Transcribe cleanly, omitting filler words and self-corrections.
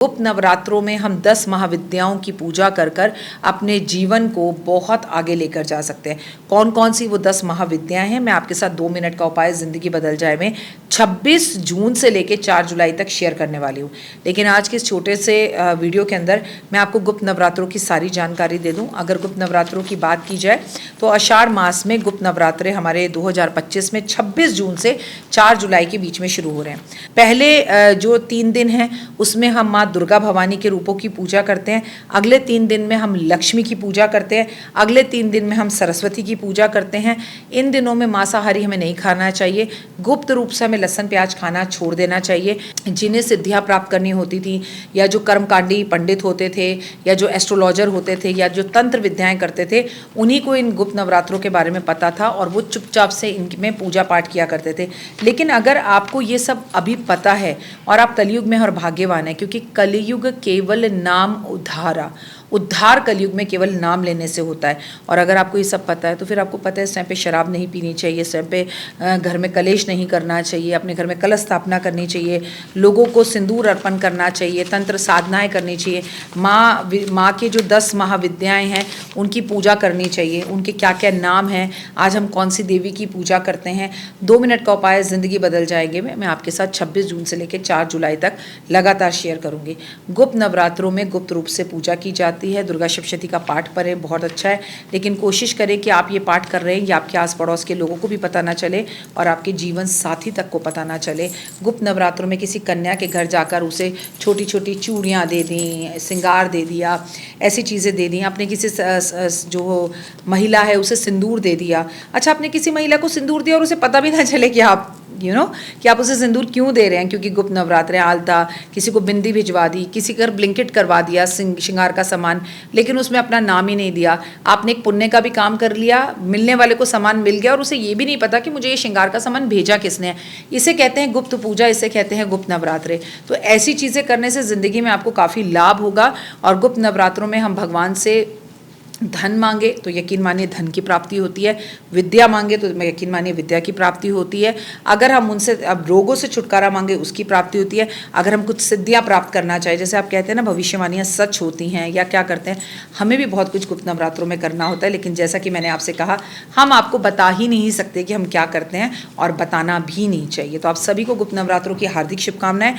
गुप्त नवरात्रों में हम 10 महाविद्याओं की पूजा कर कर अपने जीवन को बहुत आगे लेकर जा सकते हैं। कौन कौन सी वो 10 महाविद्याएं हैं, मैं आपके साथ 2 मिनट का उपाय ज़िंदगी बदल जाए में 26 जून से लेकर 4 जुलाई तक शेयर करने वाली हूँ। लेकिन आज के इस छोटे से वीडियो के अंदर मैं आपको गुप्त नवरात्रों की सारी जानकारी दे दूँ। अगर गुप्त नवरात्रों की बात की जाए तो आषाढ़ मास में गुप्त नवरात्रे हमारे 2025 में 26 जून से 4 जुलाई के बीच में शुरू हो रहे हैं। पहले जो 3 दिन हैं उसमें हम माँ दुर्गा भवानी के रूपों की पूजा करते हैं। अगले 3 दिन में हम लक्ष्मी की पूजा करते हैं। अगले 3 दिन में हम सरस्वती की पूजा करते हैं। इन दिनों में मांसाहारी हमें नहीं खाना चाहिए। गुप्त रूप से हमें लहसुन प्याज खाना छोड़ देना चाहिए। जिन्हें सिद्धियां प्राप्त करनी होती थी, या जो कर्मकांडी पंडित होते थे, या जो एस्ट्रोलॉजर होते थे, या जो तंत्र विद्याएं करते थे, उन्हीं को इन गुप्त नवरात्रों के बारे में पता था और वो चुपचाप से इनमें पूजा पाठ किया करते थे। लेकिन अगर आपको ये सब अभी पता है और आप कलयुग में और भाग्यवान हैं, क्योंकि कलयुग केवल नाम उद्धार कलयुग में केवल नाम लेने से होता है। और अगर आपको ये सब पता है तो फिर आपको पता है इस टाइम पे शराब नहीं पीनी चाहिए, इस टाइम पे घर में कलेश नहीं करना चाहिए, अपने घर में कलश स्थापना करनी चाहिए, लोगों को सिंदूर अर्पण करना चाहिए, तंत्र साधनाएं करनी चाहिए, माँ के जो 10 महाविद्याएं हैं उनकी पूजा करनी चाहिए। उनके क्या क्या नाम हैं, आज हम कौन सी देवी की पूजा करते हैं। 2 मिनट का उपाय ज़िंदगी बदल जाएंगे मैं आपके साथ 26 जून से लेकर 4 जुलाई तक लगातार शेयर करूँगी। गुप्त नवरात्रों में गुप्त रूप से पूजा की जाती है। दुर्गा सप्तशती का पाठ पढ़ें, बहुत अच्छा है। लेकिन कोशिश करें कि आप ये पाठ कर रहे हैं या आपके आस पड़ोस के लोगों को भी पता ना चले और आपके जीवन साथी तक को पता ना चले। गुप्त नवरात्रों में किसी कन्या के घर जाकर उसे छोटी छोटी चूड़ियाँ दे दी, श्रृंगार दे दिया, ऐसी चीज़ें दे दी। आपने किसी जो महिला है उसे सिंदूर दे दिया। अच्छा, आपने किसी महिला को सिंदूर दिया और उसे पता भी ना चले कि आप कि आप उसे सिंदूर क्यों दे रहे हैं, क्योंकि गुप्त नवरात्रे आलता, किसी को बिंदी भिजवा दी, किसी का ब्लिंकेट करवा दिया श्रृंगार का सामान, लेकिन उसमें अपना नाम ही नहीं दिया। आपने एक पुण्य का भी काम कर लिया, मिलने वाले को सामान मिल गया और उसे ये भी नहीं पता कि मुझे ये श्रृंगार का सामान भेजा किसने है। इसे कहते हैं गुप्त पूजा, इसे कहते हैं गुप्त नवरात्रे। तो ऐसी चीज़ें करने से ज़िंदगी में आपको काफ़ी लाभ होगा। और गुप्त नवरात्रों में हम भगवान से धन मांगे तो यकीन मानिए धन की प्राप्ति होती है, विद्या मांगे तो यकीन मानिए विद्या की प्राप्ति होती है। अगर हम उनसे अब रोगों से छुटकारा मांगे उसकी प्राप्ति होती है। अगर हम कुछ सिद्धियां प्राप्त करना चाहे, जैसे आप कहते हैं ना भविष्यवाणियां सच होती हैं या क्या करते हैं, हमें भी बहुत कुछ गुप्त नवरात्रों में करना होता है। लेकिन जैसा कि मैंने आपसे कहा, हम आपको बता ही नहीं सकते कि हम क्या करते हैं और बताना भी नहीं चाहिए। तो आप सभी को गुप्त नवरात्रों की हार्दिक शुभकामनाएं